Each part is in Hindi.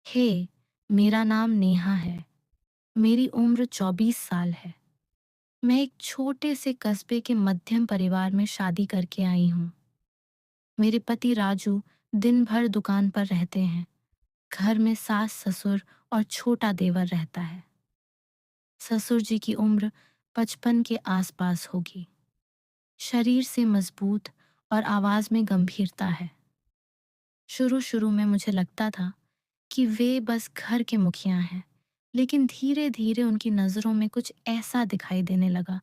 हे, मेरा नाम नेहा है। मेरी उम्र 24 साल है। मैं एक छोटे से कस्बे के मध्यम परिवार में शादी करके आई हूँ। मेरे पति राजू दिन भर दुकान पर रहते हैं। घर में सास-ससुर और छोटा देवर रहता है। ससुर जी की उम्र 55 के आसपास होगी। शरीर से मजबूत और आवाज में गंभीरता है। शुरू-शुरू में मुझे लगता था कि वे बस घर के मुखिया हैं, लेकिन धीरे-धीरे उनकी नज़रों में कुछ ऐसा दिखाई देने लगा,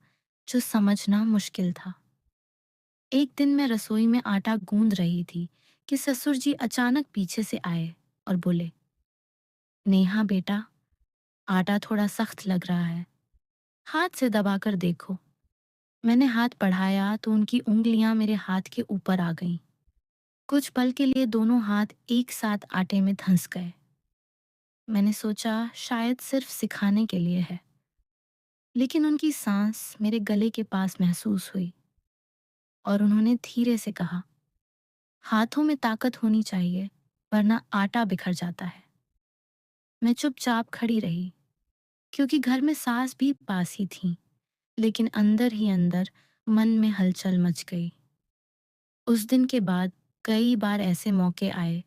जो समझना मुश्किल था। एक दिन मैं रसोई में आटा गूंद रही थी कि ससुर जी अचानक पीछे से आए और बोले, "नेहा बेटा, आटा थोड़ा सख्त लग रहा है, हाथ से दबाकर देखो।" मैंने हाथ बढ़ाया तो उनकी उँगलियां मेरे हाथ के ऊपर आ गईं। कुछ पल के लिए दोनों हाथ एक साथ आटे में धंस गए। मैंने सोचा शायद सिर्फ सिखाने के लिए है, लेकिन उनकी सांस मेरे गले के पास महसूस हुई और उन्होंने धीरे से कहा, हाथों में ताकत होनी चाहिए, वरना आटा बिखर जाता है। मैं चुपचाप खड़ी रही, क्योंकि घर में सास भी पास ही थी, लेकिन अंदर ही अंदर मन में हलचल मच गई। उस दिन के बाद कई बार ऐसे मौके आए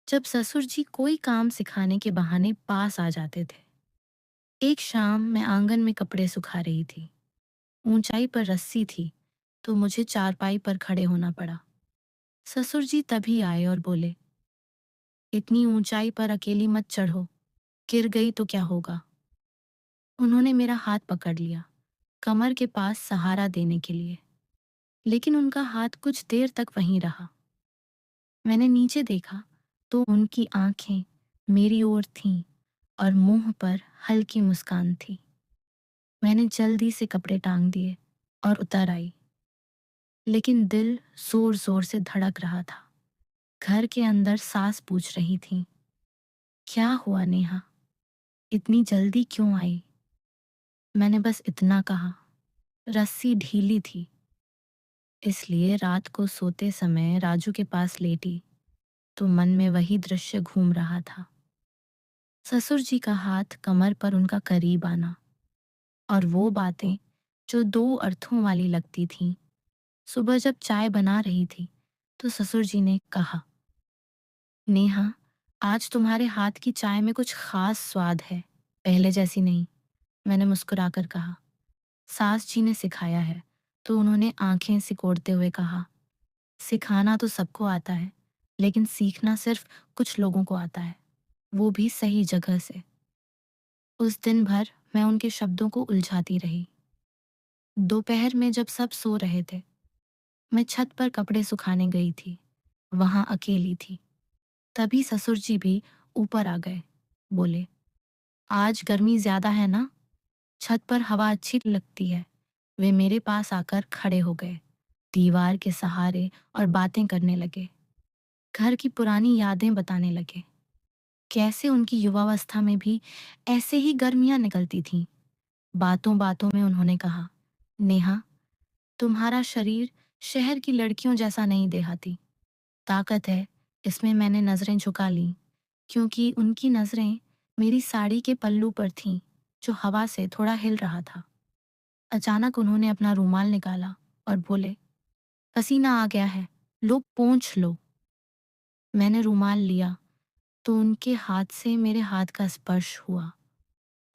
जब ससुर जी कोई काम सिखाने के बहाने पास आ जाते थे। एक शाम मैं आंगन में कपड़े सुखा रही थी। ऊंचाई पर रस्सी थी, तो मुझे चारपाई पर खड़े होना पड़ा। ससुर जी तभी आए और बोले, इतनी ऊंचाई पर अकेली मत चढ़ो, गिर गई तो क्या होगा। उन्होंने मेरा हाथ पकड़ लिया, कमर के पास सहारा देने के लिए, लेकिन उनका हाथ कुछ देर तक वहीं रहा। मैंने नीचे देखा तो उनकी आंखें मेरी ओर थीं और मुंह पर हल्की मुस्कान थी। मैंने जल्दी से कपड़े टांग दिए और उतर आई, लेकिन दिल जोर जोर से धड़क रहा था। घर के अंदर सास पूछ रही थी, क्या हुआ नेहा, इतनी जल्दी क्यों आई। मैंने बस इतना कहा, रस्सी ढीली थी, इसलिए रात को सोते समय राजू के पास लेटी तो मन में वही दृश्य घूम रहा था। ससुर जी का हाथ कमर पर उनका करीब आना और वो बातें जो दो अर्थों वाली लगती थीं। सुबह जब चाय बना रही थी तो ससुर जी ने कहा, नेहा, आज तुम्हारे हाथ की चाय में कुछ खास स्वाद है, पहले जैसी नहीं। मैंने मुस्कुराकर कहा, सास जी ने सिखाया है। तो उन्होंने आंखें सिकोड़ते हुए कहा, सिखाना तो सबको आता है, लेकिन सीखना सिर्फ कुछ लोगों को आता है, वो भी सही जगह से। उस दिन भर मैं उनके शब्दों को उलझाती रही। दोपहर में जब सब सो रहे थे, मैं छत पर कपड़े सुखाने गई थी। वहां अकेली थी। तभी ससुर जी भी ऊपर आ गए। बोले, आज गर्मी ज्यादा है ना, छत पर हवा अच्छी लगती है। वे मेरे पास आकर खड़े हो गए, दीवार के सहारे, और बातें करने लगे। घर की पुरानी यादें बताने लगे। कैसे उनकी युवावस्था में भी ऐसे ही गर्मियां निकलती थीं। बातों बातों में उन्होंने कहा, नेहा, तुम्हारा शरीर शहर की लड़कियों जैसा नहीं देहाती। ताकत है, इसमें मैंने नजरें झुका लीं, क्योंकि उनकी नजरें मेरी साड़ी के पल्लू पर थीं, जो हवा से थोड़ा हिल रहा था। अचानक उन्होंने अपना रूमाल निकाला और बोले, पसीना आ गया है, लो पोंछ लो। मैंने रूमाल लिया तो उनके हाथ से मेरे हाथ का स्पर्श हुआ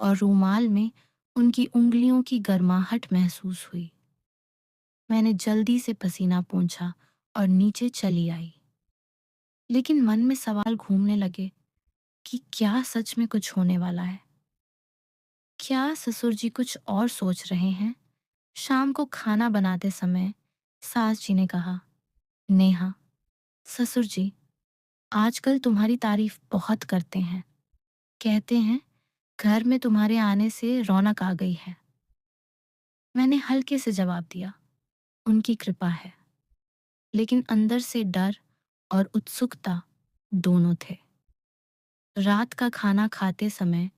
और रूमाल में उनकी उंगलियों की गर्माहट महसूस हुई। मैंने जल्दी से पसीना पोंछा और नीचे चली आई, लेकिन मन में सवाल घूमने लगे कि क्या सच में कुछ होने वाला है। क्या ससुर जी कुछ और सोच रहे हैं। शाम को खाना बनाते समय सास जी ने कहा, नेहा, ससुर जी आजकल तुम्हारी तारीफ बहुत करते हैं, कहते हैं घर में तुम्हारे आने से रौनक आ गई है। मैंने हल्के से जवाब दिया, उनकी कृपा है, लेकिन अंदर से डर और उत्सुकता दोनों थे। रात का खाना खाते समय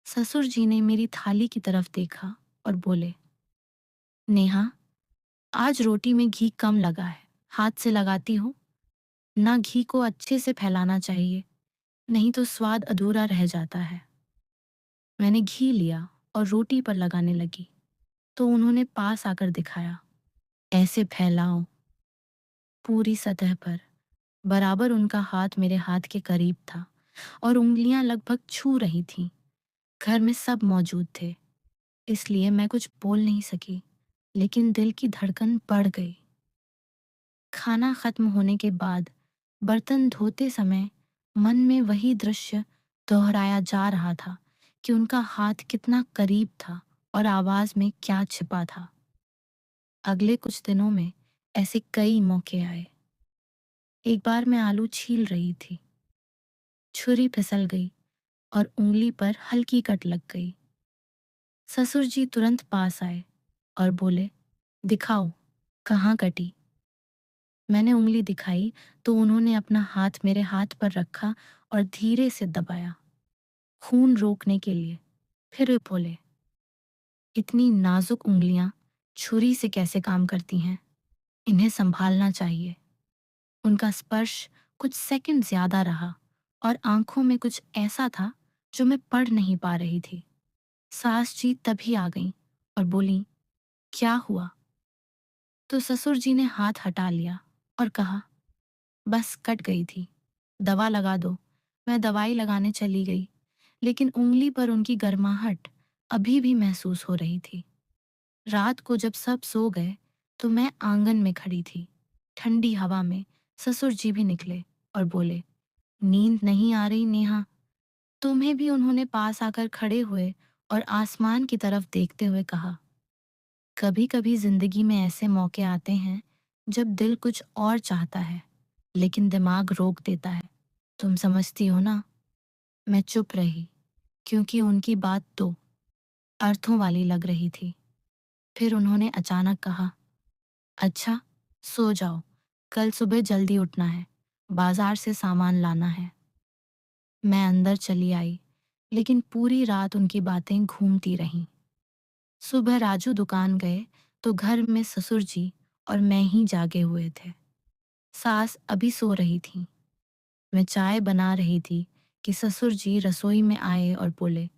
ससुर जी ने मेरी थाली की तरफ देखा और बोले, नेहा, आज रोटी में घी कम लगा है, हाथ से लगाती हो। ना, घी को अच्छे से फैलाना चाहिए, नहीं तो स्वाद अधूरा रह जाता है। मैंने घी लिया और रोटी पर लगाने लगी तो उन्होंने पास आकर दिखाया। ऐसे फैलाओ पूरी सतह पर। बराबर उनका हाथ मेरे हाथ के करीब था और उंगलियां लगभग छू रही थीं। घर में सब मौजूद थे, इसलिए मैं कुछ बोल नहीं सकी, लेकिन दिल की धड़कन बढ़ गई। खाना खत्म होने के बाद बर्तन धोते समय मन में वही दृश्य दोहराया जा रहा था कि उनका हाथ कितना करीब था और आवाज में क्या छिपा था। अगले कुछ दिनों में ऐसे कई मौके आए। एक बार मैं आलू छील रही थी, छुरी फिसल गई और उंगली पर हल्की कट लग गई। ससुर जी तुरंत पास आए और बोले, दिखाओ कहाँ कटी। मैंने उंगली दिखाई तो उन्होंने अपना हाथ मेरे हाथ पर रखा और धीरे से दबाया, खून रोकने के लिए। फिर वे बोले, इतनी नाजुक उंगलियां छुरी से कैसे काम करती हैं? इन्हें संभालना चाहिए। उनका स्पर्श कुछ सेकंड ज्यादा रहा और आंखों में कुछ ऐसा था जो मैं पढ़ नहीं पा रही थी। सास जी तभी आ गईं और बोली, क्या हुआ? तो ससुर जी ने हाथ हटा लिया और कहा, बस कट गई थी, दवा लगा दो। मैं दवाई लगाने चली गई, लेकिन उंगली पर उनकी गर्माहट अभी भी महसूस हो रही थी। रात को जब सब सो गए तो मैं आंगन में खड़ी थी। ठंडी हवा में ससुर जी भी निकले और बोले, नींद नहीं आ रही नेहा? तुम्हें भी उन्होंने पास आकर खड़े हुए और आसमान की तरफ देखते हुए कहा, कभी कभी जिंदगी में ऐसे मौके आते हैं जब दिल कुछ और चाहता है लेकिन दिमाग रोक देता है। तुम समझती हो ना? मैं चुप रही क्योंकि उनकी बात तो अर्थों वाली लग रही थी। फिर उन्होंने अचानक कहा, अच्छा, सो जाओ, कल सुबह जल्दी उठना है, बाजार से सामान लाना है। मैं अंदर चली आई, लेकिन पूरी रात उनकी बातें घूमती रहीं। सुबह राजू दुकान गए तो घर में ससुर जी और मैं ही जागे हुए थे। सास अभी सो रही थी। मैं चाय बना रही थी कि ससुर जी रसोई में आए और बोले,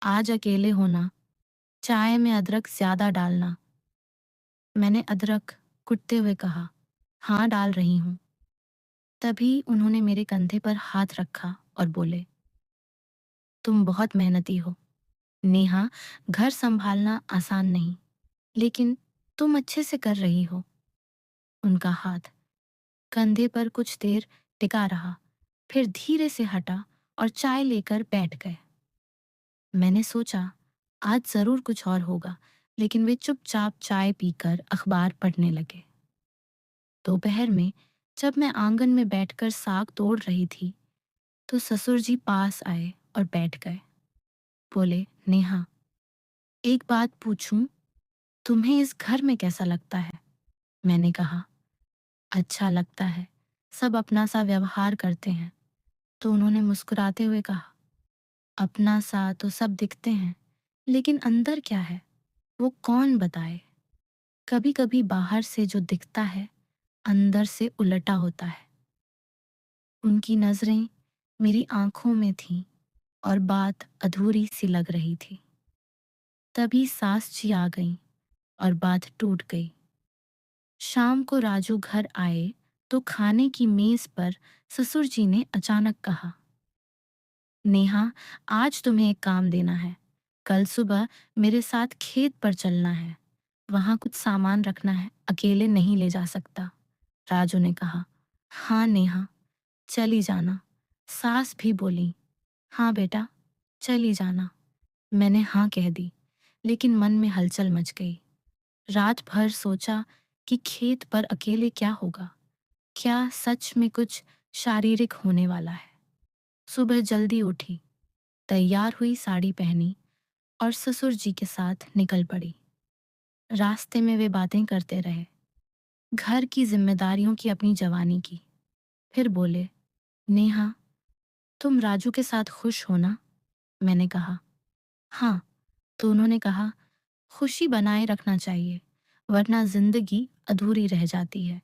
आज अकेले होना, चाय में अदरक ज्यादा डालना। मैंने अदरक कुटते हुए कहा, हाँ डाल रही हूँ। तभी उन्होंने मेरे कंधे पर हाथ रखा और बोले, तुम बहुत मेहनती हो नेहा, घर संभालना आसान नहीं, लेकिन तुम अच्छे से कर रही हो। उनका हाथ कंधे पर कुछ देर टिका रहा, फिर धीरे से हटा और चाय लेकर बैठ गए। मैंने सोचा आज जरूर कुछ और होगा, लेकिन वे चुपचाप चाय पीकर अखबार पढ़ने लगे। दोपहर में जब मैं आंगन में बैठकर साग तोड़ रही थी तो ससुर जी पास आए और बैठ गए। बोले, नेहा, एक बात पूछूं, तुम्हें इस घर में कैसा लगता है? मैंने कहा, अच्छा लगता है, सब अपना सा व्यवहार करते हैं। तो उन्होंने मुस्कुराते हुए कहा, अपना सा तो सब दिखते हैं, लेकिन अंदर क्या है वो कौन बताए? कभी कभी बाहर से जो दिखता है अंदर से उलटा होता है। उनकी नजरें मेरी आंखों में थीं और बात अधूरी सी लग रही थी। तभी सास जी आ गईं और बात टूट गई। शाम को राजू घर आए तो खाने की मेज पर ससुर जी ने अचानक कहा, नेहा, आज तुम्हें एक काम देना है। कल सुबह मेरे साथ खेत पर चलना है, वहां कुछ सामान रखना है, अकेले नहीं ले जा सकता। राजू ने कहा, हाँ नेहा, चली जाना। सास भी बोली, हाँ बेटा, चली जाना। मैंने हाँ कह दी, लेकिन मन में हलचल मच गई। रात भर सोचा कि खेत पर अकेले क्या होगा, क्या सच में कुछ शारीरिक होने वाला है। सुबह जल्दी उठी, तैयार हुई, साड़ी पहनी और ससुर जी के साथ निकल पड़ी। रास्ते में वे बातें करते रहे, घर की जिम्मेदारियों की, अपनी जवानी की। फिर बोले, नेहा, तुम राजू के साथ खुश हो ना? मैंने कहा, हाँ। तो उन्होंने कहा, खुशी बनाए रखना चाहिए, वरना जिंदगी अधूरी रह जाती है।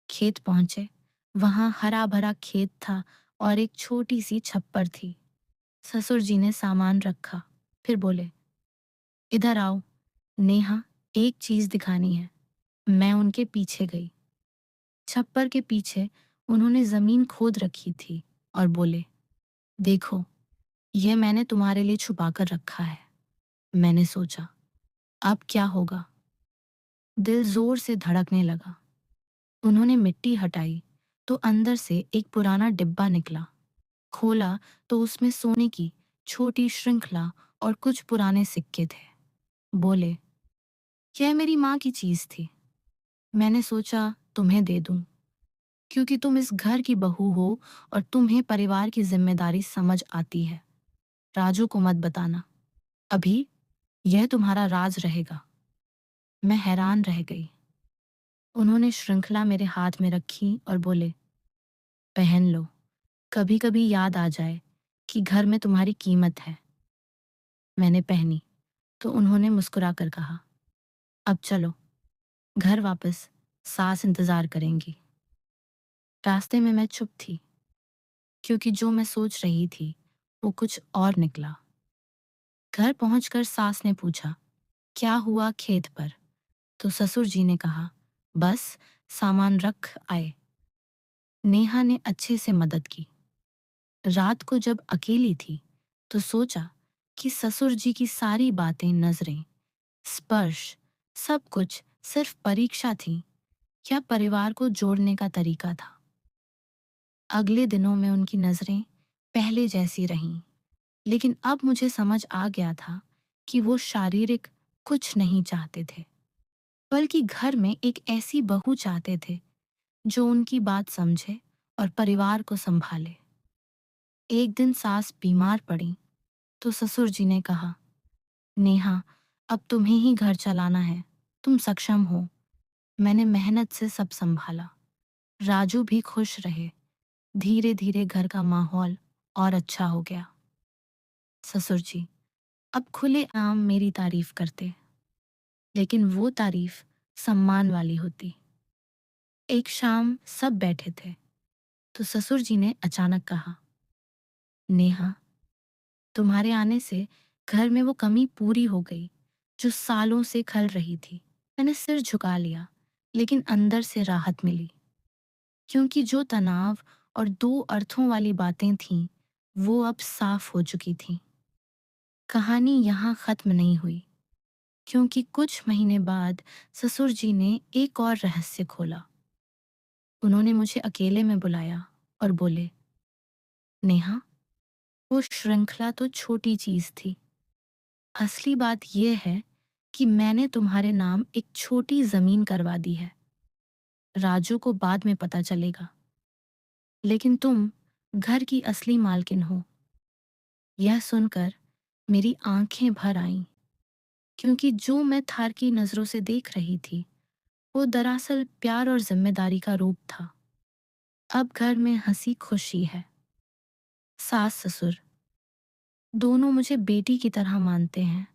खेत पहुंचे, वहां हरा भरा खेत था और एक छोटी सी छप्पर थी। ससुर जी ने सामान रखा, फिर बोले, इधर आओ नेहा, एक चीज दिखानी है। मैं उनके पीछे गई। छप्पर के पीछे उन्होंने जमीन खोद रखी थी और बोले, देखो, यह मैंने तुम्हारे लिए छुपा कर रखा है। मैंने सोचा, अब क्या होगा। दिल जोर से धड़कने लगा। उन्होंने मिट्टी हटाई तो अंदर से एक पुराना डिब्बा निकला। खोला तो उसमें सोने की छोटी श्रृंखला और कुछ पुराने सिक्के थे। बोले, यह मेरी माँ की चीज थी। मैंने सोचा तुम्हें दे दूं, क्योंकि तुम इस घर की बहू हो और तुम्हें परिवार की जिम्मेदारी समझ आती है। राजू को मत बताना, अभी यह तुम्हारा राज रहेगा। मैं हैरान रह गई। उन्होंने श्रृंखला मेरे हाथ में रखी और बोले, पहन लो, कभी कभी याद आ जाए कि घर में तुम्हारी कीमत है। मैंने पहनी तो उन्होंने मुस्कुराकर कहा, अब चलो घर वापस, सास इंतजार करेंगी। रास्ते में मैं चुप थी, क्योंकि जो मैं सोच रही थी वो कुछ और निकला। घर पहुंचकर सास ने पूछा, क्या हुआ खेत पर? तो ससुर जी ने कहा, बस सामान रख आए। नेहा ने अच्छे से मदद की। रात को जब अकेली थी तो सोचा कि ससुर जी की सारी बातें, नजरें, स्पर्श, सब कुछ सिर्फ परीक्षा थी या परिवार को जोड़ने का तरीका था। अगले दिनों में उनकी नजरें पहले जैसी रहीं, लेकिन अब मुझे समझ आ गया था कि वो शारीरिक कुछ नहीं चाहते थे, बल्कि घर में एक ऐसी बहू चाहते थे जो उनकी बात समझे और परिवार को संभाले। एक दिन सास बीमार पड़ी तो ससुर जी ने कहा, नेहा, अब तुम्हें ही घर चलाना है, तुम सक्षम हो। मैंने मेहनत से सब संभाला। राजू भी खुश रहे। धीरे धीरे घर का माहौल और अच्छा हो गया। ससुर जी अब खुले आम मेरी तारीफ करते, लेकिन वो तारीफ सम्मान वाली होती। एक शाम सब बैठे थे तो ससुर जी ने अचानक कहा, नेहा, तुम्हारे आने से घर में वो कमी पूरी हो गई जो सालों से खल रही थी। मैंने सिर झुका लिया, लेकिन अंदर से राहत मिली, क्योंकि जो तनाव और दो अर्थों वाली बातें थीं वो अब साफ हो चुकी थीं। कहानी यहाँ खत्म नहीं हुई, क्योंकि कुछ महीने बाद ससुर जी ने एक और रहस्य खोला। उन्होंने मुझे अकेले में बुलाया और बोले, नेहा, वो श्रृंखला तो छोटी चीज थी। असली बात यह है कि मैंने तुम्हारे नाम एक छोटी जमीन करवा दी है। राजू को बाद में पता चलेगा, लेकिन तुम घर की असली मालकिन हो। यह सुनकर मेरी आंखें भर आईं, क्योंकि जो मैं थार की नजरों से देख रही थी वो दरअसल प्यार और जिम्मेदारी का रूप था। अब घर में हंसी खुशी है। सास ससुर दोनों मुझे बेटी की तरह मानते हैं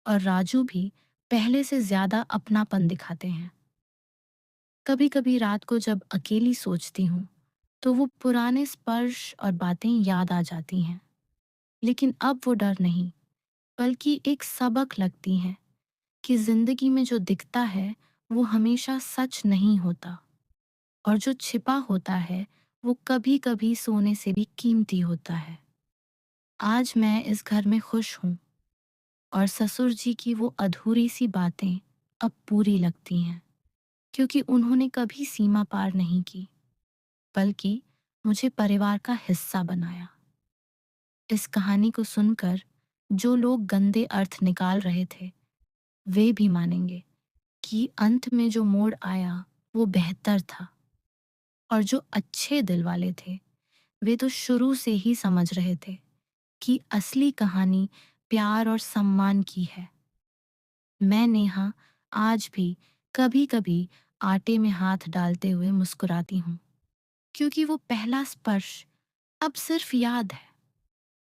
और राजू भी पहले से ज्यादा अपनापन दिखाते हैं। कभी कभी रात को जब अकेली सोचती हूँ तो वो पुराने स्पर्श और बातें याद आ जाती हैं, लेकिन अब वो डर नहीं, बल्कि एक सबक लगती हैं कि जिंदगी में जो दिखता है वो हमेशा सच नहीं होता, और जो छिपा होता है वो कभी कभी सोने से भी कीमती होता है। आज मैं इस घर में खुश हूँ, और ससुर जी की वो अधूरी सी बातें अब पूरी लगती हैं, क्योंकि उन्होंने कभी सीमा पार नहीं की, बल्कि मुझे परिवार का हिस्सा बनाया। इस कहानी को सुनकर जो लोग गंदे अर्थ निकाल रहे थे वे भी मानेंगे कि अंत में जो मोड़ आया वो बेहतर था, और जो अच्छे दिल वाले थे वे तो शुरू से ही समझ रहे थे कि असली कहानी प्यार और सम्मान की है। मैं नेहा आज भी कभी कभी आटे में हाथ डालते हुए मुस्कुराती हूँ, क्योंकि वो पहला स्पर्श अब सिर्फ याद है,